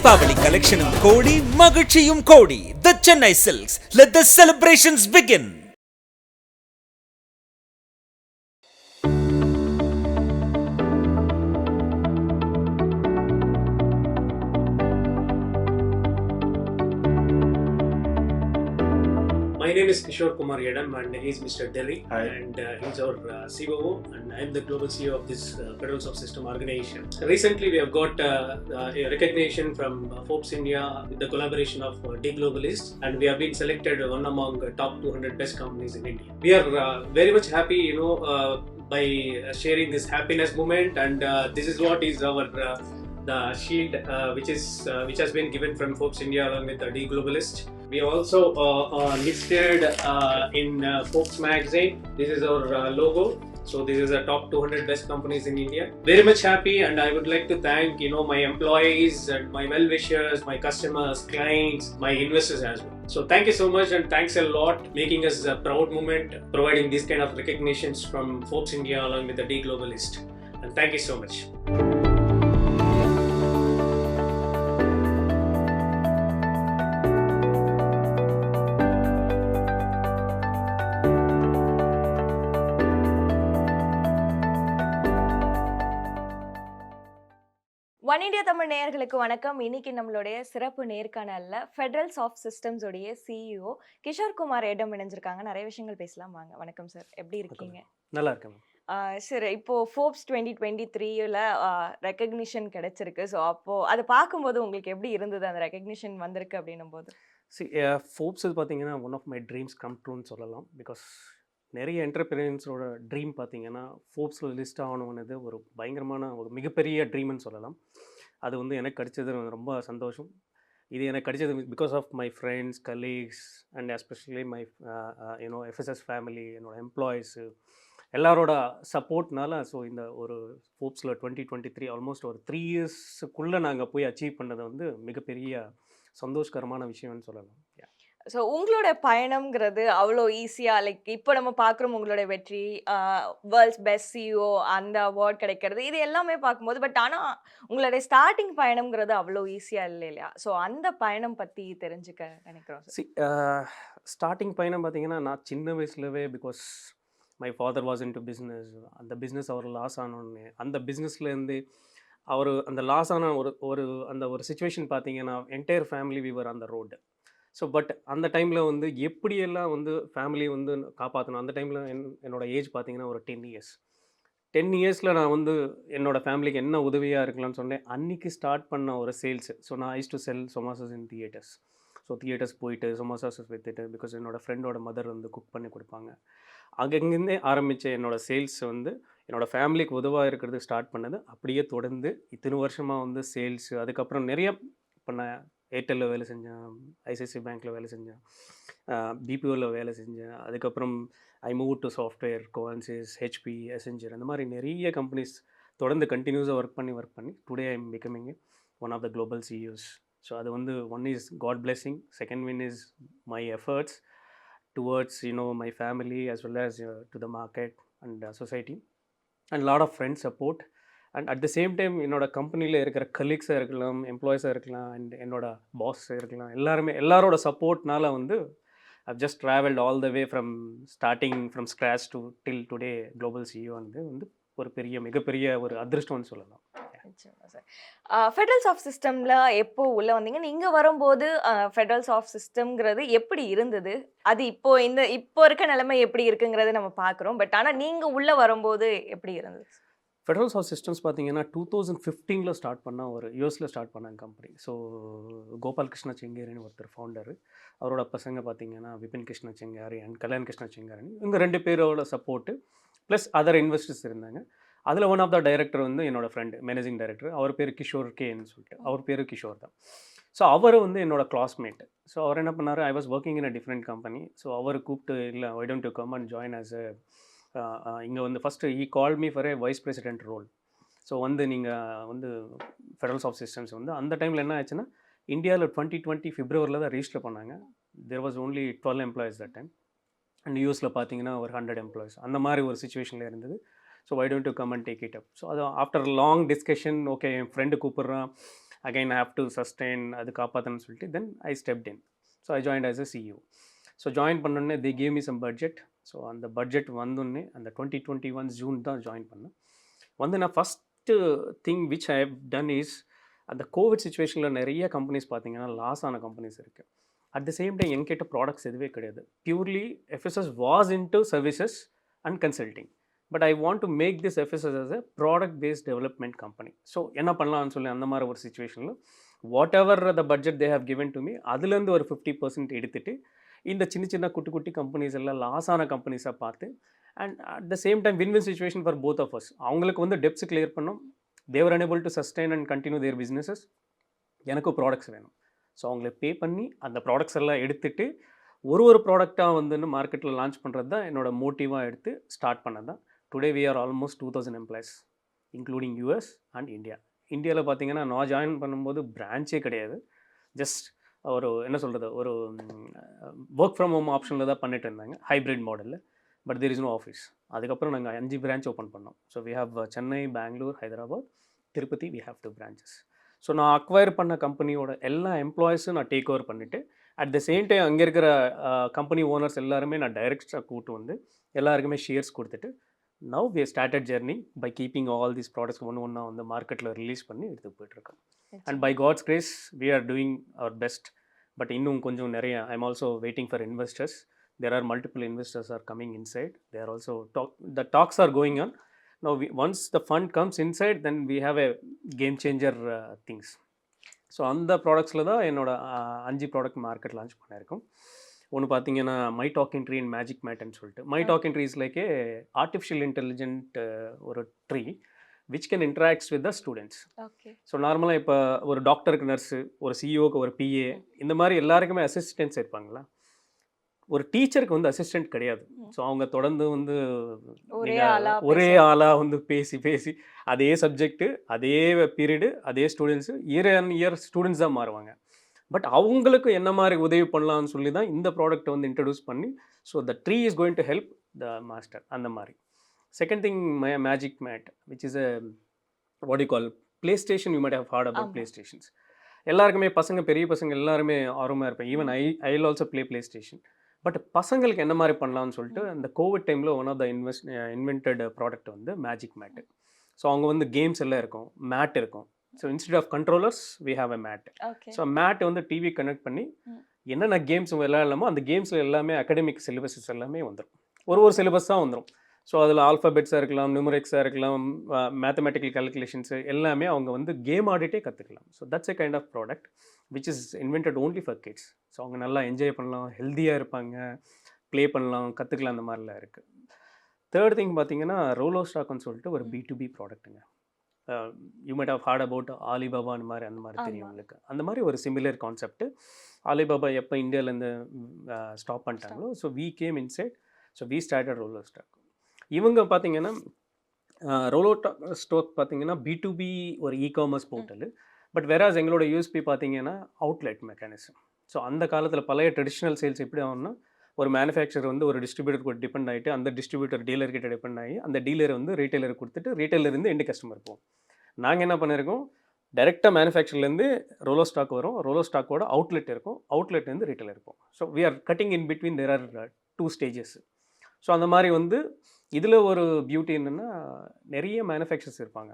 Deepavali collection Kodi, Magachiyum Kodi. The Chennai Silks. Let the celebrations begin. My name is Kishore Kumar,Yedam and he is Mr. Delhi. Hi. And he's our COO and I am the global CEO of this Federal Soft System organization. Recently we have got a recognition from Forbes India with the collaboration of D-Globalist, and we have been selected one among top 200 best companies in India. We are very much happy, by sharing this happiness moment, and this is what is our the shield which has been given from Forbes India along with the D-Globalist. We also listed in Forbes magazine. This is our logo. So this is the top 200 best companies in India. Very much happy, and I would like to thank my employees and my well-wishers, my customers, clients, my investors as well. So thank you so much, and thanks a lot, making us a proud moment, providing these kind of recognitions from Forbes India along with the D-Globalist. And thank you so much. ஒன்இண்டியா Tamil நேயர்களுக்கு வணக்கம். இன்னைக்கு நம்மளுடைய சிறப்பு நேர்காணல்ல federal soft systems உடைய CEO கிஷோர்குமாரிடம் இணைஞ்சிருக்காங்க. நிறைய விஷயங்கள் பேசலாம் வாங்க. வணக்கம் சார், எப்படி இருக்கீங்க? நல்லா இருக்கேன். சார், இப்போ ஃபோர்ப்ஸ் 2023ல ரெகக்னிஷன் கிடைச்சிருக்கு. ஸோ அப்போ அதை பார்க்கும்போது உங்களுக்கு எப்படி இருந்தது, அந்த ரெகக்னிஷன் வந்திருக்கு அப்படின்னும் போது? ஃபோர்ப்ஸ் பார்த்தீங்கன்னா one of my dreams come ட்ரூன்னு சொல்லலாம். பிகாஸ் நிறைய என்டர்பிரினர்ஸோட ட்ரீம் பார்த்தீங்கன்னா ஃபோர்ப்ஸில் லிஸ்ட் ஆகணுன்னது ஒரு பயங்கரமான ஒரு மிகப்பெரிய ட்ரீம்னு சொல்லலாம். அது வந்து எனக்கு கிடைச்சது ரொம்ப சந்தோஷம். இது எனக்கு கிடைச்சது because of my friends, colleagues and especially my FSS family, என்னோடய எம்ப்ளாயீஸு எல்லாரோட சப்போர்ட்னால. ஸோ இந்த ஒரு ஃபோர்ப்ஸில் 2023 ஆல்மோஸ்ட் ஒரு 3 இயர்ஸுக்குள்ளே நாங்கள் போய் அச்சீவ் பண்ணது வந்து மிகப்பெரிய சந்தோஷகரமான விஷயம்னு சொல்லலாம். ஸோ உங்களோட பயணம்ங்கிறது அவ்வளோ ஈஸியாக, லைக் இப்போ நம்ம பார்க்குறோம் உங்களோட வெற்றி, வேர்ல்ட்ஸ் பெஸ்ட் சிஇஓ அந்த அவார்ட் கிடைக்கிறது, இது எல்லாமே பார்க்கும்போது, பட் ஆனால் உங்களுடைய ஸ்டார்டிங் பயணம்ங்கிறது அவ்வளோ ஈஸியாக இல்லை இல்லையா? ஸோ அந்த பயணம் பற்றி தெரிஞ்சுக்க நினைக்கிறோம். ஸ்டார்டிங் பயணம் பார்த்தீங்கன்னா, நான் சின்ன வயசுலவே because my father was into business, அந்த பிஸ்னஸ் அவர் லாஸ் ஆனோடனே அந்த பிஸ்னஸ்லேருந்து அவர் அந்த லாஸ் ஆன ஒரு சுச்சுவேஷன் பார்த்தீங்கன்னா entire family were on the road. So but அந்த டைமில் வந்து எப்படியெல்லாம் வந்து ஃபேமிலி வந்து காப்பாற்றணும், அந்த டைமில் என்னோடய ஏஜ் பார்த்தீங்கன்னா ஒரு 10 இயர்ஸ். 10 இயர்ஸில் நான் வந்து என்னோடய ஃபேமிலிக்கு என்ன உதவியாக இருக்கலாம்னு சொன்னேன். அன்றைக்கி ஸ்டார்ட் பண்ண ஒரு சேல்ஸு. ஸோ நான் I used to sell samosas in theatres. So theatres போயிட்டு சொமாசாஸ் விற்றுட்டு, பிகாஸ் என்னோடய ஃப்ரெண்டோட மதர் வந்து குக் பண்ணி கொடுப்பாங்க. அங்கேருந்தே ஆரம்பித்த என்னோடய சேல்ஸ் வந்து என்னோடய ஃபேமிலிக்கு உதவாக இருக்கிறது ஸ்டார்ட் பண்ணது. அப்படியே தொடர்ந்து இத்தனை வருஷமாக வந்து சேல்ஸு, அதுக்கப்புறம் நிறைய பண்ண ஏர்டெல்லில் வேலை செஞ்சேன், ஐசிஐசிஐ பேங்க்கில் வேலை செஞ்சேன், பிபிஓவில் வேலை செஞ்சேன். அதுக்கப்புறம் I move to software, Covansys, HP, Accenture, அந்த மாதிரி நிறைய கம்பெனிஸ் தொடர்ந்து கண்டினியூஸாக ஒர்க் பண்ணி today I am becoming one of the global CEOs. So அது வந்து one is God blessing, second one is my efforts towards my family as well as to the market and society and lot of friend support. And at the same time என்னோடய கம்பெனியில் இருக்கிற கலீக்ஸாக இருக்கலாம், எம்ப்ளாயீஸாக இருக்கலாம், and என்னோடய பாஸாக இருக்கலாம், எல்லாரோட சப்போர்ட்னால வந்து I've just traveled all the way from starting from scratch to till today global CEO வந்து ஒரு மிகப்பெரிய ஒரு அதிர்ஷ்டம்னு சொல்லலாம். ஃபெடரல் சாஃப்ட் சிஸ்டமில் எப்போ உள்ளே வந்தீங்க? நீங்கள் வரும்போது ஃபெடரல் சாஃப்ட் சிஸ்டம்ங்கிறது எப்படி இருந்தது? அது இப்போ இருக்க நிலைமை எப்படி இருக்குங்கிறத நம்ம பார்க்குறோம். பட் ஆனால் நீங்கள் உள்ளே வரும்போது எப்படி இருந்தது? ஃபெடரல் சாஃப்ட் சிஸ்டம்ஸ் பார்த்தீங்கன்னா 2015 ஸ்டார்ட் பண்ணால் ஒரு யூஎஸில் ஸ்டார்ட் பண்ணாங்க கம்பெனி. ஸோ கோபால் கிருஷ்ண செங்கேரின்னு ஒருத்தர் ஃபவுண்டர், அவரோட பசங்க பார்த்தீங்கன்னா விபின் கிருஷ்ண செங்காரி அண்ட் கல்யாண் கிருஷ்ண செங்காரின்னு, இவங்க 2 பேரோட சப்போர்ட்டு ப்ளஸ் அதர் இன்வெஸ்டர்ஸ் இருந்தாங்க. அதில் ஒன் ஆஃப் த டைரக்டர் வந்து என்னோடய ஃப்ரெண்டு, மேனேஜிங் டைரக்டர், அவர் பேர் கிஷோர் கேன்னு சொல்லிட்டு, அவர் பேர் கிஷோர் தான். ஸோ அவர் வந்து என்னோடய கிளாஸ்மேட். ஸோ அவர் என்ன பண்ணார், I was working in a different company. So அவர் கூப்பிட்டு, இல்லை why don't you come and join us இங்கே வந்து first he call me for a vice president role. So வந்து நீங்கள் வந்து ஃபெடரல் சாஃப்ட் சிஸ்டம்ஸ் வந்து அந்த டைமில் என்ன ஆச்சுன்னா, இந்தியாவில் 2020 பிப்ரவரியில் தான் ரிஜிஸ்டர் பண்ணாங்க. There was only 12 employees that time. And யூஎஸில் பார்த்தீங்கன்னா ஒரு 100 எம்ப்ளாயிஸ், அந்த மாதிரி ஒரு சுச்சுவேஷனில் இருந்தது. So why don't you come and take it up. So அது ஆஃப்டர் லாங் டிஸ்கஷன், ஓகே என் ஃப்ரெண்டு கூப்பிட்றான், again I have to sustain அது காப்பாற்றணும்னு சொல்லிட்டு then I stepped in. So I joined as a CEO. So join பண்ணோடனே they gave me some budget. So அந்த budget வந்தோடனே அந்த 2021 ஜூன் தான் ஜாயின் பண்ணேன். வந்து நான் first thing which I have done is, அந்த கோவிட் சுச்சுவேஷனில் நிறைய கம்பெனிஸ் பார்த்தீங்கன்னா லாஸ் ஆன கம்பெனிஸ் இருக்குது. அட் த சேம் டைம் என்கிட்ட ப்ராடக்ட்ஸ் எதுவே கிடையாது. Purely FSS was into services and consulting. But I want to make this FSS as a product based development company. So என்ன பண்ணலாம்னு சொல்லி அந்த மாதிரி ஒரு சுச்சுவேஷனில் whatever the budget they have given to me அதுலேருந்து ஒரு 50% எடுத்துகிட்டு இந்த சின்ன சின்ன குட்டி குட்டி கம்பெனிஸ் எல்லாம் லாஸ் ஆன கம்பெனிஸாக பார்த்து, and at the same time win win situation for both of us. அவங்களுக்கு வந்து டெப்ஸ் கிளியர் பண்ணோம், they were enable to sustain and continue their businesses. எனக்கும் ப்ராடக்ட்ஸ் வேணும். ஸோ அவங்கள பே பண்ணி அந்த ப்ராடக்ட்ஸ் எல்லாம் எடுத்துகிட்டு ஒரு ப்ராடக்டாக வந்து மார்க்கெட்டில் லான்ச் பண்ணுறது தான் என்னோட மோட்டிவாக எடுத்து ஸ்டார்ட் பண்ணது தான். Today we are almost 2000 employees including US and India. இந்தியாவில் பார்த்தீங்கன்னா நான் ஜாயின் பண்ணும்போது பிரான்ச்சே கிடையாது. ஜஸ்ட் ஒரு என்ன சொல்கிறது, ஒரு ஒர்க் ஃப்ரம் ஹோம் ஆப்ஷனில் தான் பண்ணிட்டு இருந்தாங்க, ஹைப்ரிட் மாடலில். But there is no office. அதுக்கப்புறம் நாங்கள் 5 பிரான்ச் ஓப்பன் பண்ணோம். So we have Chennai, Bangalore, Hyderabad, Tirupati. We have 2 branches. So நான் அக்வயர் பண்ண கம்பெனியோட எல்லா எம்ப்ளாயிஸும் நான் டேக் ஓவர் பண்ணிவிட்டு, அட் த சேம் டைம் அங்கே இருக்கிற கம்பெனி ஓனர்ஸ் எல்லாருமே நான் டைரெக்டாக கூப்பிட்டு வந்து எல்லாருக்குமே ஷேர்ஸ் கொடுத்துட்டு, now we started journey by keeping all these products ஒன்று வந்து மார்க்கெட்டில் ரிலீஸ் பண்ணி எடுத்து போயிட்டுருக்கோம். And by God's grace we are doing our best. But இன்னும் கொஞ்சம் நிறைய I am also waiting for investors. There are multiple investors are coming inside. They are also the talks are going on. Now once the fund comes inside, then we have a game changer things. So அந்த ப்ராடக்ட்ஸில் தான் என்னோட 5 product market launch பண்ணியிருக்கோம். ஒன்று பார்த்தீங்கன்னா my talking tree and magic மேட்னு சொல்லிட்டு. My talking tree is like a artificial intelligent ஒரு tree which can interacts with the students. So நார்மலாக இப்போ ஒரு டாக்டருக்கு நர்ஸு, ஒரு சிஇஓக்கு ஒரு பிஏ, இந்த மாதிரி எல்லாருக்குமே அசிஸ்டன்ஸ் இருப்பாங்களா. ஒரு டீச்சருக்கு வந்து அசிஸ்டன்ட் கிடையாது. ஸோ அவங்க தொடர்ந்து வந்து ஒரே ஆளாக வந்து பேசி அதே சப்ஜெக்ட்டு, அதே பீரியடு, அதே students, year and year students தான் மாறுவாங்க. பட் அவங்களுக்கு என்ன மாதிரி உதவி பண்ணலாம்னு சொல்லி தான் இந்த ப்ராடக்ட்டை வந்து இன்ட்ரடியூஸ் பண்ணி, so the tree is going to help the master அந்த மாதிரி. Second thing magic mat which is a what you call play station. You might have heard about play stations. எல்லாருக்குமே பசங்க, பெரிய பசங்க எல்லாருமே ஆர்வமாக இருப்பேன். Even I will also play station. But பசங்களுக்கு என்ன மாதிரி பண்ணலாம்னு சொல்லிட்டு அந்த கோவிட் டைமில் one of the invented product வந்து மேஜிக் மேட்டு. ஸோ அவங்க வந்து கேம்ஸ் எல்லாம் இருக்கும், மேட் இருக்கும். So instead of controllers we have a mat. So mat வந்து டிவி கனெக்ட் பண்ணி என்னென்ன கேம்ஸ் விளையாடலாமோ அந்த கேம்ஸில் எல்லாமே அகடமிக் சிலபஸஸ் எல்லாமே வந்துடும். ஒரு சிலபஸ் தான் வந்துடும். ஸோ அதில் ஆல்ஃபபெட்ஸாக இருக்கலாம், நியூமரிக்ஸாக இருக்கலாம், மேத்தமெட்டிக்கல் கால்குலேஷன்ஸு எல்லாமே அவங்க வந்து கேம் ஆடிட்டே கற்றுக்கலாம். So that's a kind of product which is invented only for kids. So அவங்க நல்லா என்ஜாய் பண்ணலாம், ஹெல்த்தியாக இருப்பாங்க, ப்ளே பண்ணலாம், கற்றுக்கலாம், அந்த மாதிரிலாம் இருக்குது. தேர்ட் திங் பார்த்தீங்கன்னா ரோலோ ஸ்டாக்னு சொல்லிட்டு ஒரு B2B ப்ராடக்ட்டுங்க. You might have heard about Alibaba அந்த மாதிரி தெரியும் உங்களுக்கு. அந்த மாதிரி ஒரு சிமிலர் கான்செப்ட். ஆலிபாபா எப்போ இந்தியாவிலேருந்து ஸ்டாப் பண்ணிட்டாங்களோ, so we came inside. So we started Rolo stock. இவங்க பார்த்தீங்கன்னா ரோலோ ஸ்டாக் பார்த்தீங்கன்னா B2B ஒரு இ-காமர்ஸ் போர்ட்டலு. பட் வேறாஸ் எங்களோட யூஎஸ்பி பார்த்தீங்கன்னா அவுட்லெட் மெக்கானிசம். ஸோ அந்த காலத்தில் பழைய ட்ரெடிஷ்னல் சேல்ஸ் எப்படி ஆகும்னா, ஒரு மேனுஃபேக்சர் வந்து ஒரு டிஸ்ட்ரிபியூட்டருக்கு டிபெண்ட் ஆகிட்டு, அந்த டிஸ்ட்ரிபியூட்டர் டீலர்கிட்ட டிபெண்ட் ஆகி, அந்த டீலர் வந்து ரீட்டைலருக்கு கொடுத்துட்டு, ரீட்டைலருந்து எண்டு கஸ்டமர் போகும். நாங்கள் என்ன பண்ணியிருக்கோம், டைரெக்டாக மேனுஃபேக்சர்லேருந்து ரோலோ ஸ்டாக் வரும், ரோலோ ஸ்டாக்கோட அவுட்லெட் இருக்கும், அவுட்லெட்லேருந்து ரீட்டைலர் இருக்கும். So we are cutting in between there are 2 stages. So அந்த மாதிரி வந்து இதில் ஒரு பியூட்டி என்னென்னா, நிறைய மேனுஃபேக்சர்ஸ் இருப்பாங்க.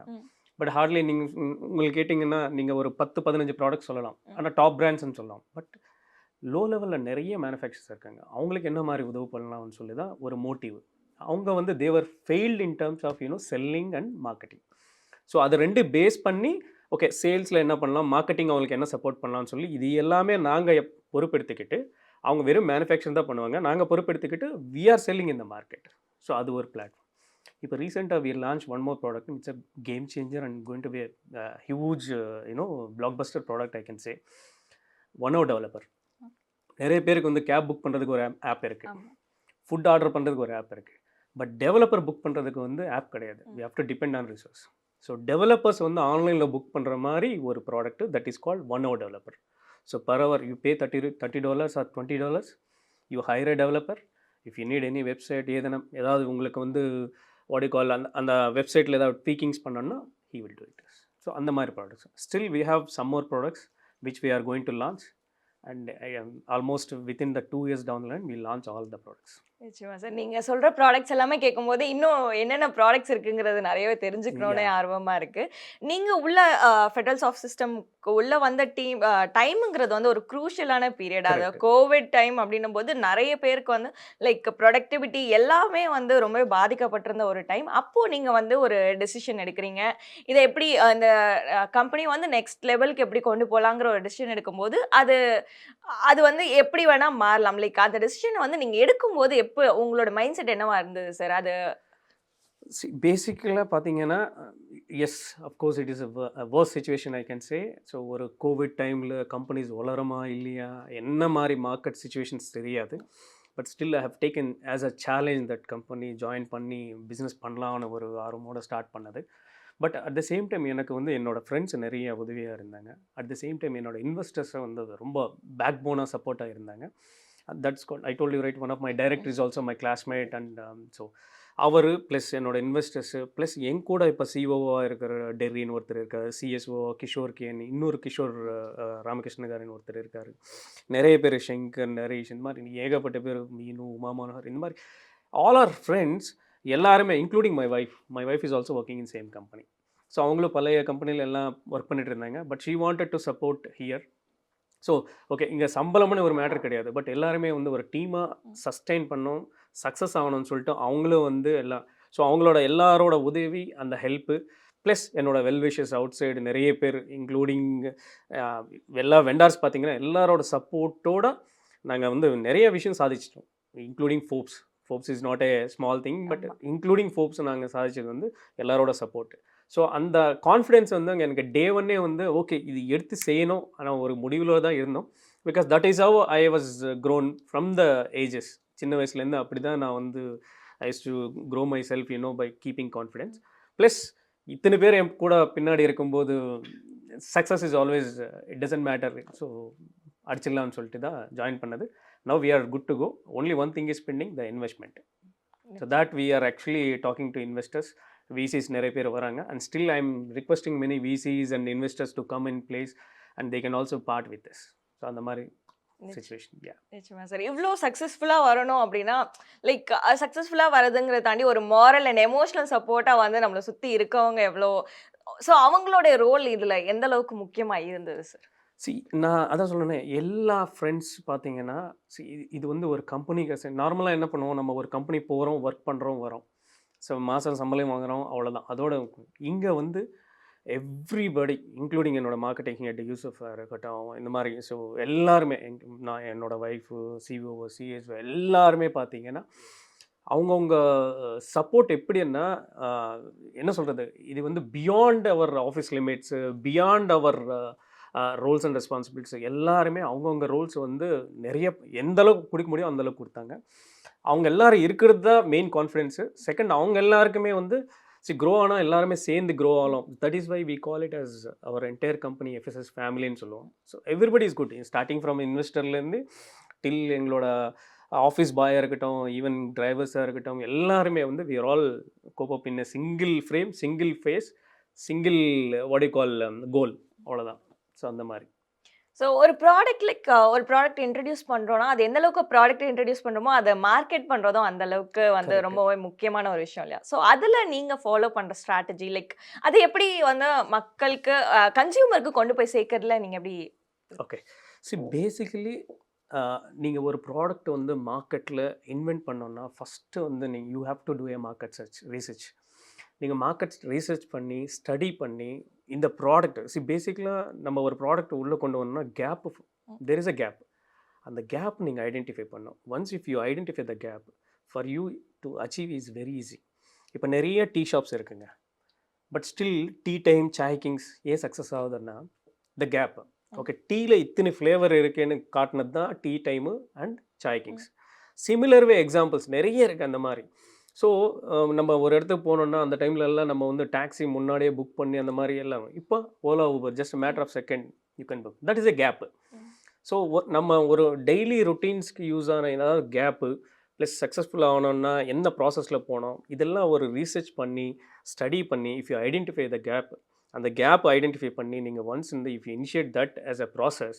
பட் ஹார்ட்லி நீங்கள் உங்களுக்கு கேட்டிங்கன்னா நீங்கள் ஒரு 10-15 ப்ராடக்ட் சொல்லலாம், ஆனால் டாப் பிராண்ட்ஸ்ன்னு சொல்லலாம். பட் லோ லெவலில் நிறைய மேனுஃபேக்சர்ஸ் இருக்காங்க. அவங்களுக்கு என்ன மாதிரி உதவி பண்ணலாம்னு சொல்லி தான் ஒரு மோட்டிவ். அவங்க வந்து they were failed in terms of selling and marketing. So அதை 2 பேஸ் பண்ணி ஓகே சேல்ஸில் என்ன பண்ணலாம், மார்க்கெட்டிங் அவங்களுக்கு என்ன சப்போர்ட் பண்ணலாம்னு சொல்லி இது எல்லாமே நாங்கள் பொறுப்பெடுத்துக்கிட்டு, அவங்க வெறும் மேனுஃபேக்சர் தான் பண்ணுவாங்க, நாங்கள் பொறுப்பெடுத்துக்கிட்டு we are selling in the market. So அது ஒரு பிளாட்ஃபார்ம். இப்போ ரீசெண்டாக we launch one more product. It's a game changer and going to be huge blockbuster product I can say. OneNow developer. நிறைய பேருக்கு வந்து கேப் புக் பண்ணுறதுக்கு ஒரு app இருக்குது, ஃபுட் ஆர்டர் பண்ணுறதுக்கு ஒரு ஆப் இருக்குது. பட் டெவலப்பர் புக் பண்ணுறதுக்கு வந்து ஆப் கிடையாது. We have to depend on resource. So developers வந்து ஆன்லைனில் புக் பண்ணுற மாதிரி ஒரு product that is called OneNow developer. So per hour you pay $30 or $20. You hire a developer. If you need any website, ஏதாவது உங்களுக்கு வந்து what you கால் அந்த வெப்சைட்டில் ஏதாவது ட்வீக்கிங்ஸ் பண்ணோன்னா he will do it. So அந்த மாதிரி products. Still we have some more products which we are going to launch, and almost within the 2 years down the line we launch all the products. நிச்சயமா sir. நீங்க சொல்ற products எல்லாமே கேட்கும்போது, இன்னும் என்னென்ன products இருக்குங்கிறது நெறையவே தெரிஞ்சுக்கணும்னே Yeah. ஆர்வமா இருக்கு. நீங்க உள்ள ஃபெடரல் சாஃப்ட் சிஸ்டம்க்கு உள்ள வந்த டைம்ங்கிறது வந்து ஒரு குரூஷியலான பீரியட். அது Correct. கோவிட் டைம் அப்படின்னும்போது நெறைய பேருக்கு வந்து லைக் ப்ரொடக்டிவிட்டி எல்லாமே வந்து ரொம்பவே பாதிக்கப்பட்டிருந்த ஒரு டைம். அப்போ நீங்க வந்து ஒரு டெசிஷன் எடுக்கிறீங்க. இத எப்படி அந்த கம்பெனி வந்து நெக்ஸ்ட் லெவலுக்கு எப்படி கொண்டு போலாங்கிற ஒரு டெசிஷன் எடுக்கும்போது, அது அது வந்து எப்படி வேணா மாறலாம். லைக் அந்த டெசிஷன வந்து நீங்க எடுக்கும்போது உங்களோட மைண்ட் செட் என்னவா இருந்தது சார்? அது பேசிக்கலாக பார்த்தீங்கன்னா, yes of course it is worst situation I can say. So ஒரு கோவிட் டைமில் கம்பெனிஸ் வளருமா இல்லையா, என்ன மாதிரி மார்க்கெட் சிச்சுவேஷன்ஸ் தெரியாது. But still I have taken as a challenge that company join பண்ணி பிஸ்னஸ் பண்ணலான்னு ஒரு ஆர்வமோட ஸ்டார்ட் பண்ணது. But at the same time எனக்கு வந்து என்னோடய ஃப்ரெண்ட்ஸ் நிறைய உதவியாக இருந்தாங்க. அட் த சேம் டைம் என்னோடய இன்வெஸ்டர்ஸை வந்து ரொம்ப பேக் போனாக சப்போர்ட்டாக இருந்தாங்க. That's call I told you right, one of my director is also my classmate. And so அவர் ப்ளஸ் என்னோட இன்வெஸ்டர்ஸு ப்ளஸ் என் கூட இப்போ சிஓவாக இருக்கிற டெர்ரின்னு ஒருத்தர் இருக்கார், சிஎஸ்ஓ கிஷோர் கேன், இன்னொரு கிஷோர் ராமகிருஷ்ணகாரன் ஒருத்தர் இருக்கார், நிறைய பேர் ஷங்கர், நரேஷ், இந்த மாதிரி ஏகப்பட்ட பேர், மீனு, உமா மனோகர், இந்த மாதிரி ஆல் ஆர் ஃப்ரெண்ட்ஸ் எல்லாருமே, including my wife is also working in same company. So அவங்களும் பழைய கம்பெனியில் எல்லாம் ஒர்க் பண்ணிட்டு இருந்தாங்க. But she wanted to support here. So okay, இங்கே சம்பளம்னு ஒரு மேட்டர் கிடையாது. பட் எல்லாருமே வந்து ஒரு டீமாக சஸ்டெயின் பண்ணணும், சக்ஸஸ் ஆகணும்னு சொல்லிட்டு அவங்களும் வந்து எல்லாம், ஸோ அவங்களோட எல்லாரோட உதவி, அந்த ஹெல்ப்பு, ப்ளஸ் என்னோட வெல்விஷஸ் அவுட் சைடு நிறைய பேர், இன்க்ளூடிங் எல்லா வெண்டார்ஸ் பார்த்திங்கன்னா எல்லாரோட சப்போர்ட்டோட நாங்கள் வந்து நிறைய விஷயம் சாதிச்சிட்டோம். Including Forbes is not a small thing, but including Forbes நாங்கள் சாதிச்சது வந்து எல்லாரோட சப்போர்ட்டு. ஸோ அந்த கான்ஃபிடென்ஸ் வந்து எனக்கு டே ஒன்னே வந்து ஓகே இது எடுத்து செய்யணும், ஆனால் ஒரு முடிவில் தான் இருந்தோம். Because that is how I was grown from the ages. சின்ன வயசுலேருந்து அப்படி தான் நான் வந்து I use to grow myself by keeping confidence. Plus இத்தனை பேர் என் கூட பின்னாடி இருக்கும்போது success is always it doesn't matter. So அடிச்சிடலாம்னு சொல்லிட்டு தான் ஜாயின் பண்ணது. Now we are good to go. Only one thing is pending, the investment. So that we are actually talking to investors. VCs நிறைய பேர் வராங்க. And still I am requesting many VCs and investors to come in place and they can also part with this. So அந்த மாதிரி situation. நிச்சயமா sir. இவ்வளோ சக்ஸஸ்ஃபுல்லாக வரணும் அப்படின்னா லைக் சக்ஸஸ்ஃபுல்லாக வரதுங்கிறத தாண்டி ஒரு மாரல் அண்ட் எமோஷனல் சப்போர்ட்டாக வந்து நம்மளை சுற்றி இருக்கவங்க எவ்வளோ, ஸோ அவங்களுடைய ரோல் இதில் எந்த அளவுக்கு முக்கியமாக இருந்தது சார்? நான் அதான் சொல்லணும், எல்லா ஃப்ரெண்ட்ஸ் பார்த்தீங்கன்னா இது வந்து ஒரு கம்பெனிக்கு நார்மலாக என்ன பண்ணுவோம், நம்ம ஒரு கம்பெனி போகிறோம், ஒர்க் பண்ணுறோம், வரோம், ஸோ மாதம் சம்பளம் வாங்குகிறோம், அவ்வளோதான். அதோட இங்கே வந்து எவ்ரிபடி இன்க்ளூடிங் என்னோட மார்க்கெட்டிங் ஹெட் யூசுஃபாக இருக்கட்டும், இந்த மாதிரி ஸோ எல்லாருமே நான் என்னோடய ஒய்ஃபு, சிஓ, சிஎஸ்ஓ எல்லாருமே பார்த்தீங்கன்னா அவங்கவுங்க சப்போர்ட் எப்படின்னா என்ன சொல்கிறது, இது வந்து beyond our office limits, beyond our roles and responsibilities, எல்லாருமே அவங்கவுங்க ரோல்ஸ் வந்து நிறைய எந்த அளவுக்கு கொடுக்க முடியும் அந்தளவுக்கு கொடுத்தாங்க. அவங்க எல்லோரும் இருக்கிறது தான் மெயின் கான்ஃபிடென்ஸு. செகண்ட், அவங்க எல்லாருக்குமே வந்து க்ரோ ஆனால் எல்லாருமே சேர்ந்து க்ரோ ஆகலாம். That is why we call it as our entire company FSS ஃபேமிலின்னு சொல்லுவோம். So everybody is good, starting from இன்வெஸ்டர்லேருந்து டில் எங்களோட ஆஃபீஸ் பாயாக இருக்கட்டும், ஈவன் டிரைவர்ஸாக இருக்கட்டும், எல்லாருமே வந்து we are all cope up in a single frame, single face, single what you call goal, அவ்வளோதான். ஸோ அந்த மாதிரி. ஸோ ஒரு ப்ராடக்ட் இன்ட்ரடியூஸ் பண்ணுறோன்னா அது எந்த அளவுக்கு ப்ராடக்ட் இன்ட்ரடியூஸ் பண்ணுறோமோ அதை மார்க்கெட் பண்ணுறதும் அந்த அளவுக்கு வந்து ரொம்பவே முக்கியமான ஒரு விஷயம் இல்லையா? ஸோ அதில் நீங்கள் ஃபாலோ பண்ணுற ஸ்ட்ராட்டஜி லைக் அது எப்படி வந்து மக்களுக்கு கன்சியூமருக்கு கொண்டு போய் சேர்க்கறதுல நீங்கள் எப்படி? ஓகே, பேசிக்கலி நீங்கள் ஒரு ப்ராடக்ட் வந்து மார்க்கெட்டில் இன்வென்ட் பண்ணோன்னா ஃபஸ்ட்டு வந்து you have to do a market research. நீங்கள் மார்க்கெட் ரீசர்ச் பண்ணி ஸ்டடி பண்ணி இந்த ப்ராடக்ட் பேசிக்கலாக நம்ம ஒரு ப்ராடக்ட் உள்ளே கொண்டு வரணும்னா gap, there is a gap. அந்த கேப் நீங்கள் ஐடென்டிஃபை பண்ணணும். Once if you identify the gap for you to achieve is very easy. இப்போ நிறைய டீ ஷாப்ஸ் இருக்குங்க, but still tea time, Chai Kings ஏன் சக்ஸஸ் ஆகுதுன்னா த கேப். ஓகே, டீயில் இத்தனை ஃப்ளேவர் இருக்குன்னு காட்டினது தான் Tea Time and Chai Kings. Similar way examples நிறைய இருக்குது அந்த மாதிரி. ஸோ நம்ம ஒரு இடத்துக்கு போனோம்னா அந்த டைம்லலாம் நம்ம வந்து டாக்ஸி முன்னாடியே புக் பண்ணி அந்த மாதிரி எல்லாம், இப்போ Ola Uber just matter of second you can book. That is a gap. ஸோ நம்ம ஒரு டெய்லி ரொட்டீன்ஸ்க்கு யூஸ் ஆன ஏதாவது கேப்பு ப்ளஸ் சக்ஸஸ்ஃபுல் ஆகணும்னா எந்த ப்ராசஸில் போனோம், இதெல்லாம் ஒரு ரீசர்ச் பண்ணி ஸ்டடி பண்ணி if you identify the gap அந்த கேப் ஐடென்டிஃபை பண்ணி நீங்கள் once if you initiate that as a process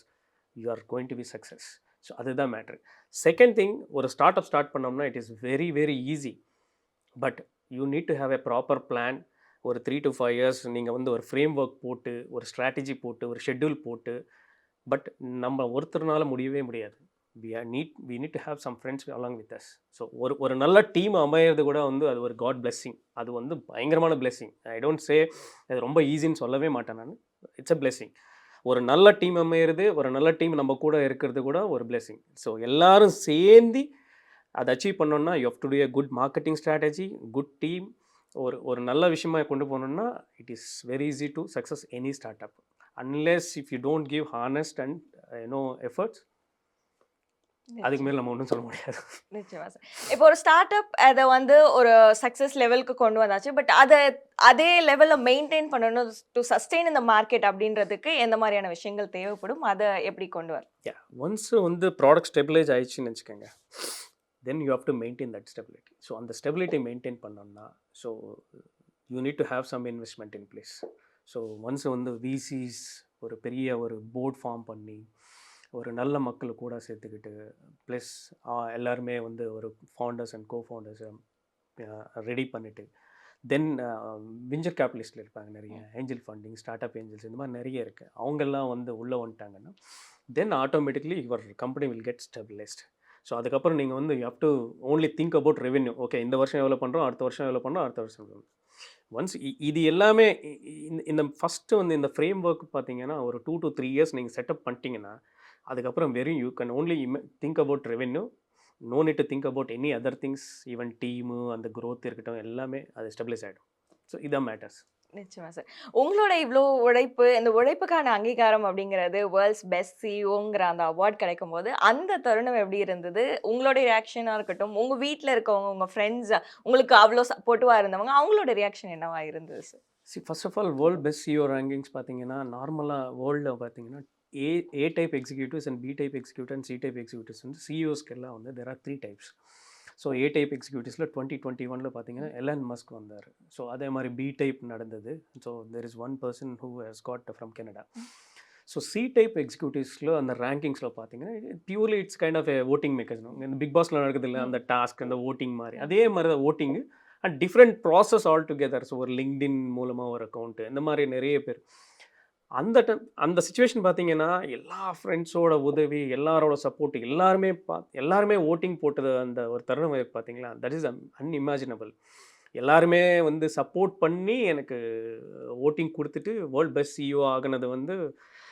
you are going to be success. So அதுதான் மேட்ரு. செகண்ட் திங், ஒரு ஸ்டார்ட் அப் ஸ்டார்ட் பண்ணோம்னா it is very very easy. But you need to have a proper plan. ஒரு 3 to 5 years நீங்கள் வந்து ஒரு frame work போட்டு, ஒரு strategy போட்டு, ஒரு ஷெட்யூல் போட்டு. பட் நம்ம ஒருத்தர்னால முடியவே முடியாது. we need to have some friends along with us. So ஒரு நல்ல டீம் அமையிறது கூட வந்து அது ஒரு காட் பிளெஸ்ஸிங். அது வந்து பயங்கரமான பிளெஸ்ஸிங். ஐ டோன்ட் சே அது ரொம்ப ஈஸின்னு சொல்லவே மாட்டேன் நான். It's a blessing. ஒரு நல்ல டீம் அமையிறது, ஒரு நல்ல டீம் நம்ம கூட இருக்கிறது கூட ஒரு பிளெஸ்ஸிங். ஸோ எல்லாரும் சேர்ந்து அதை அச்சீவ் பண்ணோன்னா you have to do a good marketing strategy, good team. ஒரு நல்ல விஷயமா கொண்டு போனோம்னா it is very easy to success any start up. Unless if you don't give honest and efforts, அதுக்கு மேலே நம்ம ஒன்றும் சொல்ல முடியாது. நிச்சயமா சார். இப்போ ஒரு ஸ்டார்ட் அப் அதை வந்து ஒரு சக்ஸஸ் லெவலுக்கு கொண்டு வந்தாச்சு. பட் அதை அதே லெவலில் மெயின்டைன் பண்ணணும், டு சஸ்டெயின் இந்த மார்க்கெட் அப்படின்றதுக்கு எந்த மாதிரியான விஷயங்கள் தேவைப்படும், அதை எப்படி கொண்டு வர? ஒன்ஸ் வந்து ப்ராடக்ட் ஸ்டெபிலைஸ் ஆயிடுச்சுன்னு வச்சுக்கோங்க, then you have to maintain that stability. So அந்த ஸ்டெபிலிட்டி மெயின்டைன் பண்ணோம்னா, so you need to have some investment in place. So once வந்து விசிஸ் ஒரு பெரிய ஒரு போர்ட் ஃபார்ம் பண்ணி, ஒரு நல்ல மக்களை கூட சேர்த்துக்கிட்டு, ப்ளஸ் எல்லாருமே வந்து ஒரு ஃபவுண்டர்ஸ் அண்ட் கோ ஃபவுண்டர்ஸை ரெடி பண்ணிவிட்டு, தென் வெஞ்சர் கேபிட்டலிஸ்டில் இருப்பாங்க நிறைய, angel funding, start up angels, இந்த மாதிரி நிறைய இருக்குது. அவங்கெல்லாம் வந்து உள்ளே வந்துட்டாங்கன்னா then automatically your company will get stabilised. So அதுக்கப்புறம் நீங்கள் வந்து you have to only think about revenue. Okay, இந்த வருஷம் எவ்வளோ பண்ணுறோம், அடுத்த வருஷம் எவ்வளோ பண்ணுறோம், அடுத்த வருஷம். ஒன்ஸ் இது எல்லாமே இந்த ஃபஸ்ட்டு வந்து இந்த ஃப்ரேம் ஒர்க் பார்த்தீங்கன்னா ஒரு 2 to 3 years நீங்கள் செட்டப் பண்ணிட்டீங்கன்னா, அதுக்கப்புறம் வெறும் you can only think about revenue. No need to think about any other things. Even team, அந்த க்ரோத் இருக்கட்டும், எல்லாமே அது ஸ்டெபிலைஸ் ஆகிடும். ஸோ இதான் மேட்டர்ஸ். நிச்சயமா சார். உங்களோட இவ்வளோ உழைப்பு, இந்த உழைப்புக்கான அங்கீகாரம் அப்படிங்கிறது வேர்ல்ட்ஸ் பெஸ்ட் சிஇஓங்கிற அந்த அவார்ட் கிடைக்கும் போது அந்த தருணம் எப்படி இருந்தது? உங்களுடைய ரியாக்ஷனாக இருக்கட்டும், உங்கள் வீட்டில் இருக்கவங்க, உங்கள் ஃப்ரெண்ட்ஸ், உங்களுக்கு அவ்வளோ சப்போர்ட்டிவாக இருந்தவங்க, அவங்களோட ரியாக்ஷன் என்னவா இருந்தது sir? First of all world best CEO rankings பார்த்தீங்கன்னா, நார்மலாக வேர்ல்டில் பார்த்தீங்கன்னா A type executives and B type executive and C type executives வந்து சிஇஓஸ்க்கெல்லாம் வந்து there are 3 types. So A type எக்ஸிக்யூட்டிவ்ஸில் 2021 பார்த்தீங்கன்னா எலன் மஸ்க் வந்தார். ஸோ அதே மாதிரி பி டைப் நடந்தது. So there is one person who has got from Canada. So C type எக்ஸிக்யூட்டிவ்ஸில் அந்த ரேங்கிங்ஸில் பார்த்தீங்கன்னா purely it's kind of voting mechanism. இந்த பிக் பாஸில் நடக்குது இல்லை, அந்த டாஸ்க், அந்த ஓட்டிங் மாதிரி, அதே மாதிரி தான் voting and different process all together. So ஒரு லிங்க்டின் மூலமாக ஒரு அக்கௌண்ட்டு, இந்த மாதிரி நிறைய பேர். அந்த சிச்சுவேஷன் பார்த்தீங்கன்னா எல்லா ஃப்ரெண்ட்ஸோட உதவி, எல்லாரோட சப்போர்ட், எல்லாருமே ஓட்டிங் போட்டது அந்த ஒரு தருணம் பார்த்தீங்களா, தட் இஸ் அன்இமேஜினபிள். எல்லாருமே வந்து சப்போர்ட் பண்ணி எனக்கு ஓட்டிங் கொடுத்துட்டு வேர்ல்ட் பெஸ்ட் சிஇஓ ஆகினது வந்து,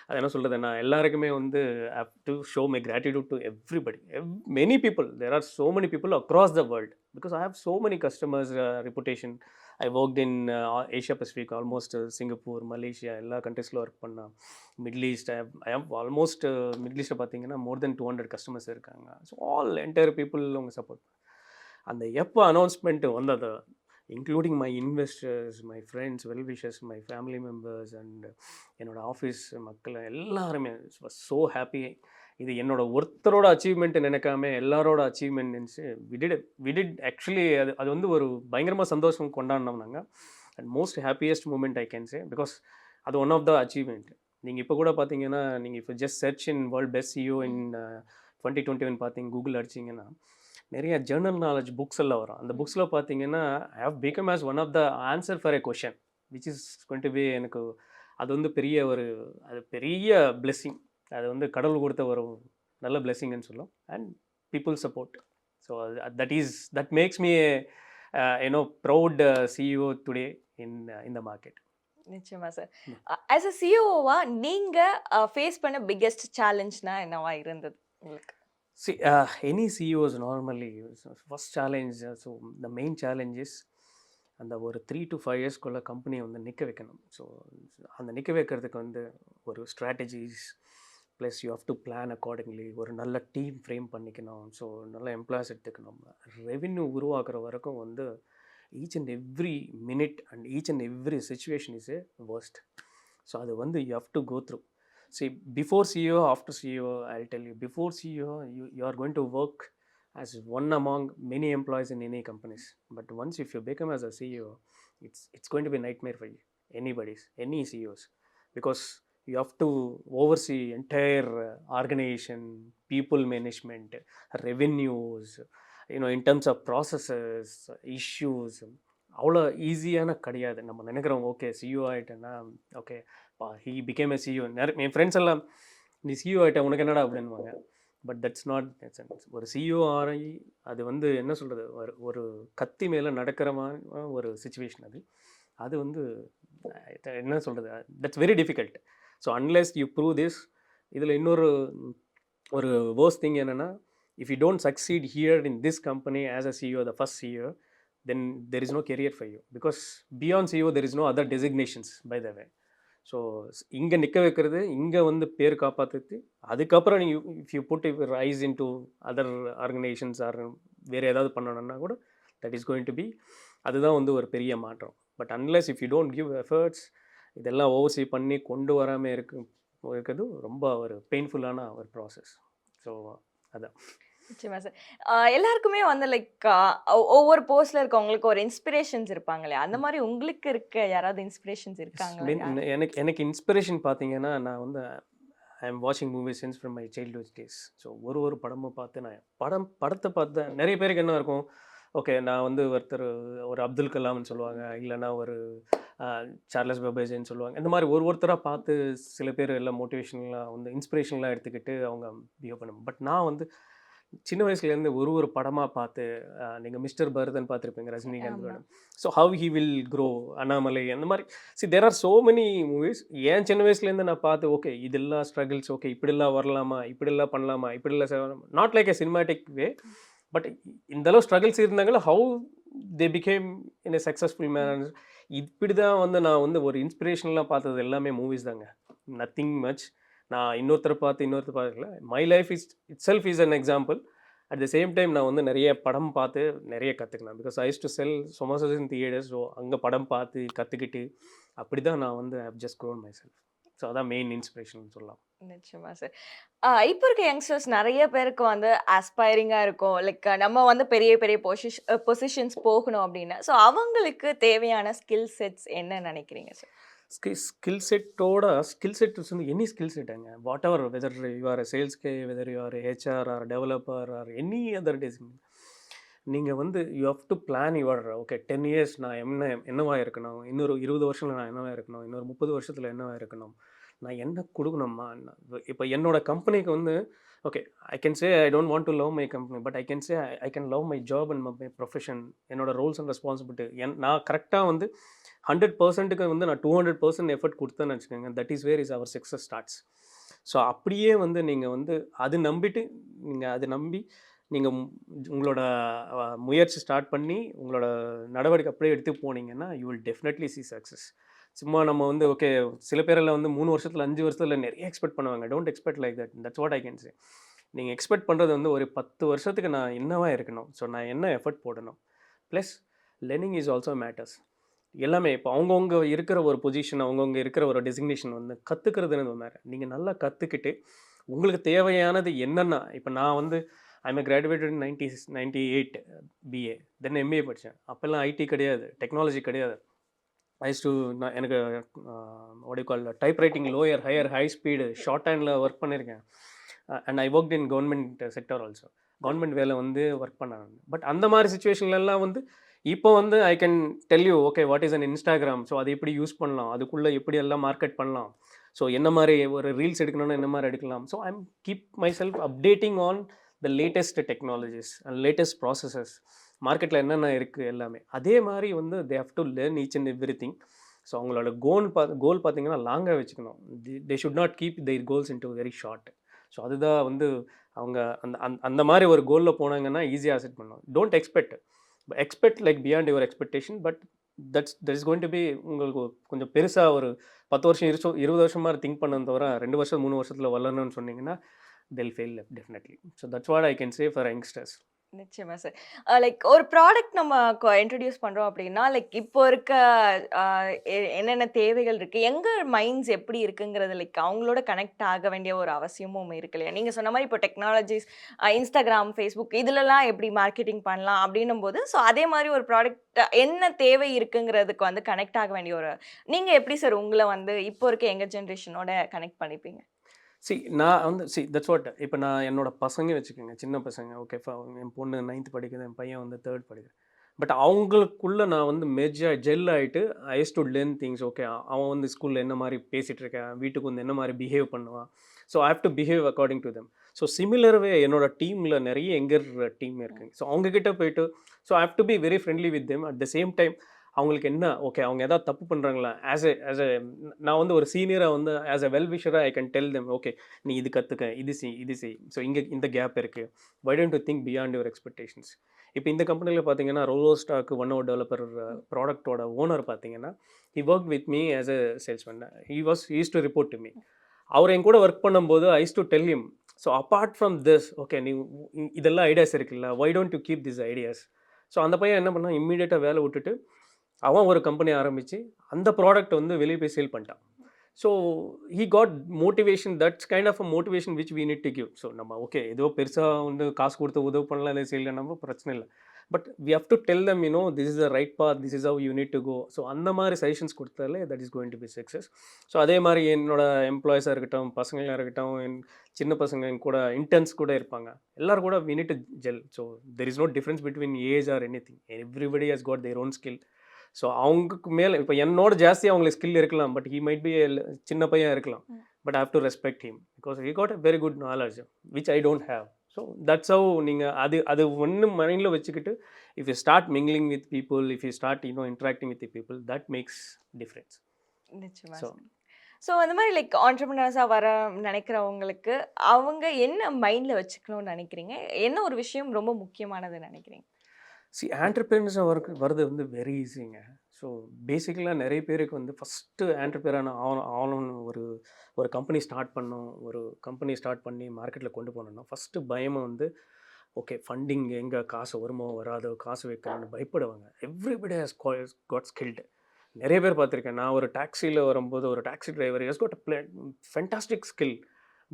அது என்ன சொல்கிறது, நான் எல்லாருக்குமே வந்து have to show my gratitude to everybody, many people. There are so many people across the world because I have so many customers, reputation. I worked in Asia Pacific, almost Singapore, Malaysia, எல்லா கண்ட்ரீஸில் work பண்ணேன். Middle East, I have almost Middle ஈஸ்ட்டில் பார்த்தீங்கன்னா more than 200 customers இருக்காங்க. So all entire people அவங்க support. அந்த எப்போ announcement வந்தது, including my investors, my friends, well wishers, my family members and என்னோடய ஆஃபீஸ் மக்கள் எல்லாருமே வாஸ் ஸோ ஹாப்பி. இது என்னோட ஒருத்தரோட அச்சீவ்மெண்ட் நினைக்காம எல்லாரோட அச்சீவ்மெண்ட் நினச்சி விடிட் ஆக்சுவலி அது வந்து ஒரு பயங்கரமாக சந்தோஷம் கொண்டாடினோம் நாங்கள். And most happiest moment I can say, because அது ஒன் ஆஃப் த அச்சீவ்மெண்ட். நீங்கள் இப்போ கூட பார்த்தீங்கன்னா, நீங்கள் இப்போ just search in world best CEO in 2021 பார்த்தீங்க, கூகுள் அடிச்சிங்கன்னா நிறைய ஜேர்னல் நாலேஜ் புக்ஸ் எல்லாம் வரும். அந்த புக்ஸில் பார்த்தீங்கன்னா I have become as one of the answer for a question which is going to be, எனக்கு அது வந்து பெரிய பிளெஸ்ஸிங். அது வந்து கடவுள் கொடுத்த ஒரு நல்ல பிளெஸ்ஸிங்னு சொல்லும். And people support. So that makes me proud CEO today in the market. நிச்சயமா சார். ஆஸ் அ சிஇஓவா நீங்கள் ஃபேஸ் பண்ண பிக்கெஸ்ட் சேலஞ்ச்னா என்னவா இருந்தது உங்களுக்கு? See, any CEOs normally, first challenge, so the main challenge is அந்த ஒரு 3 to 5 yearsக்குள்ள கம்பெனியை வந்து நிற்க வைக்கணும். ஸோ அந்த நிற்க வைக்கிறதுக்கு வந்து ஒரு strategies plus you have to plan accordingly, ஒரு நல்ல டீம் ஃப்ரேம் பண்ணிக்கணும். ஸோ நல்ல எம்ப்ளாய்ஸ் எடுத்துக்கணும். ரெவென்யூ உருவாக்குற வரைக்கும் வந்து each and every minute and each and every situation is a worst. So அது வந்து you have to go through. See, before CEO, after CEO, I'll tell you, before CEO, you are going to work as one among many employees in any companies. But once if you become as a CEO, it's going to be a nightmare for you. any CEOs, because you have to oversee entire organization, people management, revenues, in terms of processes, issues. அவ்வளோ ஈஸியான கிடையாது. நம்ம நினைக்கிறோம் okay CEO ஆகிட்டேன்னா okay he became a CEO. நிறைய என் friends எல்லாம் நீ சிஇஓ ஆகிட்ட உனக்கு என்னடா அப்படின்வாங்க. பட் தட்ஸ் நாட் ஒரு சிஇஓ ஆகி அது வந்து என்ன சொல்கிறது, ஒரு கத்தி மேலே நடக்கிற மாதிரி ஒரு சுச்சுவேஷன் அது. அது வந்து என்ன சொல்கிறது, that's very difficult. So unless you prove this. இதில் இன்னொரு ஒரு வேர்ஸ்ட் திங் என்னென்னா, if you don't succeed here in this company as a CEO, the first CEO, then there is no career for you, because beyond CEO there is no other designations by the way. So இங்கே நிற்க வைக்கிறது, இங்கே வந்து பேர் காப்பாற்றுறது, அதுக்கப்புறம் நீங்கள் if you put your eyes into other organisations or வேறு ஏதாவது பண்ணணும்னா கூட that is going to be, அதுதான் வந்து ஒரு பெரிய மாற்றம். But unless if you don't give efforts, இதெல்லாம் ஓவர்சீ பண்ணி கொண்டு வராமல் இருக்கிறது ரொம்ப ஒரு பெயின்ஃபுல்லான ஒரு ப்ராசஸ். ஸோ அதான் நிச்சயமா சார். எல்லாருக்குமே வந்து லைக் ஒவ்வொரு போஸ்ட்ல இருக்கவங்களுக்கு ஒரு இன்ஸ்பிரேஷன்ஸ் இருப்பாங்க இல்லையா? அந்த மாதிரி உங்களுக்கு இருக்க யாராவது இன்ஸ்பிரேஷன்ஸ் இருக்காங்களா? எனக்கு இன்ஸ்பிரேஷன் பார்த்தீங்கன்னா, நான் வந்து ஐ எம் வாட்சிங் movies since from my childhood days. So ஒரு படமும் பார்த்து நான் படத்தை பார்த்து நிறைய பேருக்கு என்ன இருக்கும், ஓகே நான் வந்து ஒரு அப்துல் கலாம்னு சொல்லுவாங்க, இல்லைனா ஒரு சார்லஸ் பபேஜின்னு சொல்லுவாங்க. இந்த மாதிரி ஒருத்தராக பார்த்து சில பேர் எல்லாம் மோட்டிவேஷனலாக வந்து இன்ஸ்பிரேஷனலாக எடுத்துக்கிட்டு அவங்க பிஹேவ் பண்ணுவாங்க. பட் நான் வந்து சின்ன வயசுலேருந்து ஒரு படமாக பார்த்து, நீங்கள் மிஸ்டர் பரதன் பார்த்துருப்பீங்க ரஜினிகாந்தோட. So how he will grow, Annamalai, அந்த மாதிரி there are so many movies. ஏன் சின்ன வயசுலேருந்து நான் பார்த்து ஓகே இதெல்லாம் ஸ்ட்ரகிள்ஸ், ஓகே இப்படிலாம் வரலாமா, இப்படிலாம் பண்ணலாமா, இப்படிலாம் செய்யலாமா, not like a cinematic way, but இந்தளவு ஸ்ட்ரகிள்ஸ் இருந்தாங்களோ how they became in a successful manner. இப்படி தான் வந்து நான் வந்து ஒரு இன்ஸ்பிரேஷனலாக பார்த்தது எல்லாமே மூவிஸ் தாங்க, நத்திங் மச். நான் இன்னொருத்தர் பார்க்கல. My life itself is an example. At the same time நான் வந்து நிறைய படம் பார்த்து நிறைய கற்றுக்கலாம். Because I use to sell samosas in theatres. So அங்கே படம் பார்த்து கற்றுக்கிட்டு அப்படி தான் நான் வந்து I have just grown myself. So அதான் மெயின் இன்ஸ்பிரேஷன் சொல்லலாம். நிச்சயமா சார். இப்போ இருக்க யங்ஸ்டர்ஸ் நிறைய பேருக்கு வந்து ஆஸ்பைரிங்காக இருக்கும், லைக் நம்ம வந்து பெரிய பெரிய பொசிஷன்ஸ் போகணும் அப்படின்னு. ஸோ அவங்களுக்கு தேவையான ஸ்கில் செட்ஸ் என்ன நினைக்கிறீங்க சார்? ஸ்கில் செட்ஸ் வந்து எனி ஸ்கில் செட்டுங்க, whatever, whether you are sales கே, whether you are HR or developer or any other designation, நீங்கள் வந்து you have to plan your okay 10 years நான் என்னவா இருக்கணும், இன்னொரு 20 வருஷத்தில் நான் என்னவா இருக்கணும், இன்னொரு 30 வருஷத்தில் என்னவா இருக்கணும், நான் என்ன கொடுக்கணுமா. இப்போ என்னோட கம்பெனிக்கு வந்து okay I can say I don't want to love my company, but I can say I can love my job and my profession, என்னோட ரோல்ஸ் அண்ட் ரெஸ்பான்சிபிலிட்டி. நான் கரெக்டாக வந்து 100%க்கு வந்து நான் 200% எஃபர்ட் கொடுத்தேன்னு வச்சுக்கோங்க, that is where is our success starts. So அப்படியே வந்து நீங்கள் வந்து அது நம்பி நீங்கள் உங்களோட முயற்சி ஸ்டார்ட் பண்ணி உங்களோட நடவடிக்கை அப்படியே எடுத்து போனீங்கன்னா you will definitely C success. சும்மா நம்ம வந்து ஓகே சில பேரெல்லாம் வந்து 3 வருஷத்தில் 5 வருஷத்தில் நிறைய எக்ஸ்பெக்ட் பண்ணுவாங்க. Don't expect like that. That's what I can say. நீங்கள் எக்ஸ்பெக்ட் பண்ணுறது வந்து ஒரு 10 வருஷத்துக்கு நான் என்னவா இருக்கணும், ஸோ நான் என்ன எஃபர்ட் போடணும், plus learning is also matters. எல்லாமே இப்போ அவங்கவுங்க இருக்கிற ஒரு பொசிஷன், அவங்கவுங்க இருக்கிற ஒரு டெசிக்னேஷன் வந்து கற்றுக்கிறதுன்னு வேறு. நீங்கள் நல்லா கற்றுக்கிட்டு உங்களுக்கு தேவையானது என்னென்னா, இப்போ நான் வந்து I am graduated in 98 BA, then MA படித்தேன். அப்போல்லாம் ஐடி கிடையாது, டெக்னாலஜி கிடையாது. நான் எனக்கு கால் typewriting lower higher high speed shorthand work பண்ணியிருக்கேன். And I work in government sector also, government வேலை வந்து ஒர்க் பண்ணாங்க. பட் அந்த மாதிரி சுச்சுவேஷன்லாம் வந்து இப்போ வந்து ஐ can tell you okay what is an Instagram, so அதை எப்படி யூஸ் பண்ணலாம், அதுக்குள்ளே எப்படி எல்லாம் மார்க்கெட் பண்ணலாம், ஸோ என்ன மாதிரி ஒரு ரீல்ஸ் எடுக்கணும்னா என்ன மாதிரி எடுக்கலாம். So I am keep myself updating on the latest technologies and latest processes, மார்க்கெட்டில் என்னென்ன இருக்குது எல்லாமே. அதே மாதிரி வந்து they have to learn each and every thing. So அவங்களோட கோல் பார்த்தீங்கன்னா லாங்காக வச்சுக்கணும். They should not keep their goals into very short. So அதுதான் வந்து அவங்க அந்த மாதிரி ஒரு கோலில் போனாங்கன்னா ஈஸியாக செட் பண்ணணும். Don't expect like beyond your expectation, but that is going to be உங்களுக்கு கொஞ்சம் பெருசாக ஒரு 10 வருஷம் 20 வருஷமாக திங்க் பண்ண தவிர 2 வருஷம் 3 வருஷத்தில் வளரணும்னு சொன்னீங்கன்னா they'll fail definitely. So that's what I can say for youngsters. நிச்சயமா சார். லைக் ஒரு ப்ராடக்ட் நம்ம இன்ட்ரோடியூஸ் பண்றோம் அப்படின்னா, லைக் இப்போ இருக்க அ என்னென்ன தேவைகள் இருக்கு, யங்கர் மைண்ட்ஸ் எப்படி இருக்குங்கிறது லைக் அவங்களோட கனெக்ட் ஆக வேண்டிய ஒரு அவசியமும் இருக்கு இல்லையா? நீங்க சொன்ன மாரி இப்போ டெக்னாலஜிஸ் Instagram, Facebook இதுலலாம் எப்படி மார்க்கெட்டிங் பண்ணலாம் அப்படின்னும்போது, ஸோ அதே மாரி ஒரு ப்ராடக்ட் என்ன தேவை இருக்குங்கிறதுக்கு வந்து கனெக்ட் ஆக வேண்டிய ஒரு நீங்க எப்படி சார் உங்கள வந்து இப்போ இருக்க யங்கர் ஜெனரேஷனோட கனெக்ட் பண்ணிப்பீங்க? நான் வந்து தட்ஸ் வாட் இப்போ நான் என்னோட பசங்க வச்சுக்கோங்க, சின்ன பசங்க. ஓகே, என் பொண்ணு 9th படிக்குது, என் பையன் வந்து 3rd படிக்கிறான். பட் அவங்களுக்குள்ள நான் வந்து ஜெல் ஆகிட்டு I use to learn things. Okay, அவன் வந்து ஸ்கூலில் என்ன மாதிரி பேசிகிட்டு இருக்கான், வீட்டுக்கு வந்து என்ன மாதிரி பிஹேவ் பண்ணுவான். So I have to behave according to them. So similar way என்னோட டீமில் நிறைய யங்கர் டீம் இருக்குங்க. ஸோ அவங்கக்கிட்ட போயிட்டு so I have to be very friendly with them. At the same time அவங்களுக்கு என்ன ஓகே அவங்க ஏதாவது தப்பு பண்ணுறாங்களா, ஆஸ் எ நான் வந்து ஒரு சீனியராக வந்து ஆஸ் எ வெல்விஷராக I can tell them. Okay, நீ இது கற்றுக்க, இது செய். ஸோ இங்கே இந்த கேப் இருக்குது. Why don't you think beyond your expectations. இப்போ இந்த கம்பெனியில் பார்த்தீங்கன்னா ரோலோ ஸ்டாக் ஒன் ஹவர் டெவலப்பர் ப்ராடக்டோட ஓனர் பார்த்தீங்கன்னா he work with me as a salesman. Is to report to me. அவர் என் கூட ஒர்க் பண்ணும்போது I use to tell him. So apart from this okay நீ இதெல்லாம் ஐடியாஸ் இருக்குல்ல, why don't you keep this ideas. So அந்த பையன் என்ன பண்ணால் இம்மீடியட்டாக வேலை விட்டுட்டு அவன் ஒரு கம்பெனி ஆரம்பித்து அந்த ப்ராடக்ட் வந்து வெளியே போய் சேல் பண்ணிட்டான். So he got motivation. That's kind of a motivation which we need to give. So நம்ம ஓகே ஏதோ பெருசாக வந்து காசு கொடுத்து உதவு பண்ணலாம், இதை செய்யல, நம்ம பிரச்சனை இல்லை. But we have to tell them this is the right path, this is how you need to go. So அந்த மாதிரி சஜஷன்ஸ் கொடுத்தாலே that is going to be success. So அதே மாதிரி என்னோட எம்ப்ளாயிஸாக இருக்கட்டும், பசங்களாக இருக்கட்டும், என் சின்ன பசங்க என் கூட இன்டர்ன்ஸ் கூட இருப்பாங்க, எல்லோரும் கூட we need to gel. So there is no difference between age or any thing. Everybody has got their own skill. So அவங்களுக்கு மேலே இப்போ என்னோட ஜாஸ்தியாக அவங்களுக்கு ஸ்கில் இருக்கலாம், பட் ஹீ மைட் பி சின்ன பையன் இருக்கலாம். But I have to respect him because he got a very good knowledge which I don't have. So that's how நீங்கள் அது ஒன்று மைண்டில் வச்சுக்கிட்டு if you start mingling with people, if you start interacting with people, that makes difference. நிச்சயமா. So அந்த மாதிரி like ஆண்டர்பிரினர்ஸாக வர நினைக்கிறவங்களுக்கு அவங்க என்ன மைண்டில் வச்சுக்கணும்னு நினைக்கிறீங்க? என்ன ஒரு விஷயம் ரொம்ப முக்கியமானது நினைக்கிறீங்க? ஆண்டர்பிரினர்ஸாக வரது வந்து வெரி ஈஸிங்க. ஸோ பேசிக்கலாக நிறைய பேருக்கு வந்து ஃபஸ்ட்டு ஆண்டர்பிரினர் ஆகணும்னு ஒரு கம்பெனி ஸ்டார்ட் பண்ணோம், ஒரு கம்பெனி ஸ்டார்ட் பண்ணி மார்க்கெட்டில் கொண்டு போனோம்னா ஃபஸ்ட்டு பயமாக வந்து ஓகே ஃபண்டிங் எங்கே காசு வருமோ வராதோ, காசு வைக்கணும்னு பயப்படுவாங்க. Everybody has God skilled. நிறைய பேர் பார்த்துருக்கேன். நான் ஒரு டாக்ஸியில் வரும்போது ஒரு taxi driver has got a fantastic skill.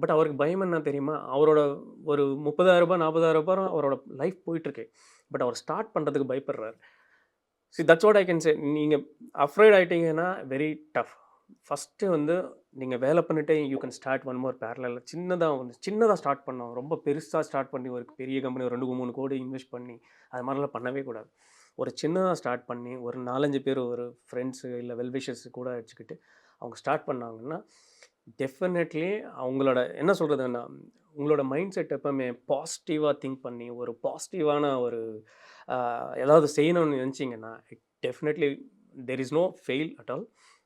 But அவருக்கு பயம் என்ன தெரியுமா, அவரோட ஒரு 30,000 40,000 அவரோட லைஃப் போயிட்டுருக்கு. பட் அவர் ஸ்டார்ட் பண்ணுறதுக்கு பயப்படுறாரு. That's what I can say. நீங்கள் அஃப்ரைட் ஆகிட்டீங்கன்னா வெரி டஃப். ஃபஸ்ட்டு வந்து நீங்கள் வேலை பண்ணிவிட்டு you can start one more பேரலில். சின்னதாக ஸ்டார்ட் பண்ணோம். ரொம்ப பெருசாக ஸ்டார்ட் பண்ணி ஒரு பெரிய கம்பெனி ஒரு 2-3 கோடி இன்வெஸ்ட் பண்ணி அது மாதிரிலாம் பண்ணவே கூடாது. ஒரு சின்னதாக ஸ்டார்ட் பண்ணி ஒரு 4-5 பேர் ஒரு ஃப்ரெண்ட்ஸு இல்லை வெல்விஷர்ஸ் கூட வச்சுக்கிட்டு அவங்க ஸ்டார்ட் பண்ணாங்கன்னா டெஃபினெட்லி அவங்களோட என்ன சொல்கிறதுன்னா உங்களோட மைண்ட் செட் எப்போவுமே பாசிட்டிவாக திங்க் பண்ணி ஒரு பாசிட்டிவான ஒரு ஏதாவது செய்யணும்னு நினச்சிங்கன்னா definitely there is no fail at all.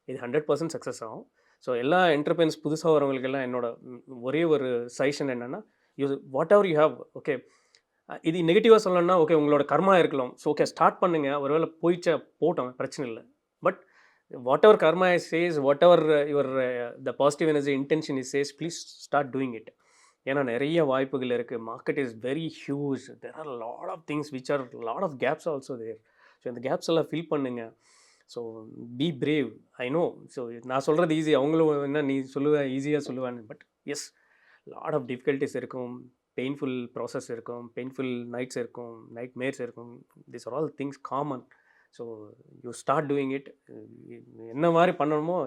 இது 100% சக்ஸஸ் ஆகும். ஸோ எல்லா என்டர்பிரைனர்ஸ் புதுசாக வரவங்களுக்கெல்லாம் என்னோட ஒரே ஒரு சஜஷன் என்னென்னா what ever you have. Okay, இது நெகட்டிவாக சொல்லணும்னா ஓகே உங்களோட கர்மா இருக்கலாம். ஸோ ஓகே ஸ்டார்ட் பண்ணுங்கள், ஒருவேளை போட்டோம் பிரச்சனை இல்லை. But whatever karma says, whatever your the positive energy intention is says, please start doing it. ஏன்னா நிறைய வாய்ப்புகள் இருக்குது. Market is very huge. There are lot of things which are lot of gaps also there. So இந்த gaps எல்லாம் fill பண்ணுங்க. So be brave. I know. So நான் சொல்கிறது easy, அவங்களும் என்ன நீ சொல்லுவேன் ஈஸியாக சொல்லுவேன். But yes, lot of difficulties இருக்கும், பெயின்ஃபுல் ப்ராசஸ் இருக்கும், பெயின்ஃபுல் நைட்ஸ் இருக்கும், நைட் மேர்ஸ் இருக்கும். This are all things common. So you start doing it. என்ன மாதிரி பண்ணணுமோ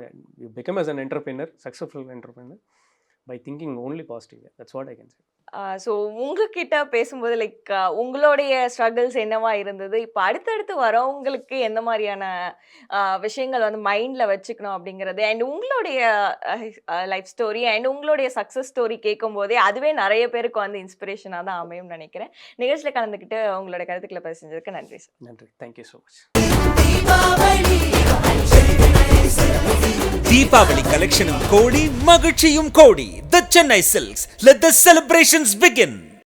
you become as an entrepreneur, successful entrepreneur by thinking only positive. That's what I can say. So உங்ககிட்ட பேசும்போது like உங்களுடைய struggles என்னவா இருந்தது, இப்போ அடுத்தடுத்து வரவங்களுக்கு எந்த மாதிரியான விஷயங்கள் வந்து மைண்டில் வச்சுக்கணும் அப்படிங்கிறது, அண்ட் உங்களுடைய லைஃப் ஸ்டோரி அண்ட் உங்களுடைய சக்ஸஸ் ஸ்டோரி கேட்கும் போதே அதுவே நிறைய பேருக்கு வந்து இன்ஸ்பிரேஷனாக தான் அமையும்னு நினைக்கிறேன். நிகழ்ச்சியில் கலந்துக்கிட்டு உங்களோட கருத்துக்களை பேசுறதுக்கு நன்றி சார். நன்றி. Thank you so much. தீபாவளி கலெக்ஷனும் கோடி, மகிழ்ச்சியும் கோடி. The Chennai Silks. Let the celebrations begin.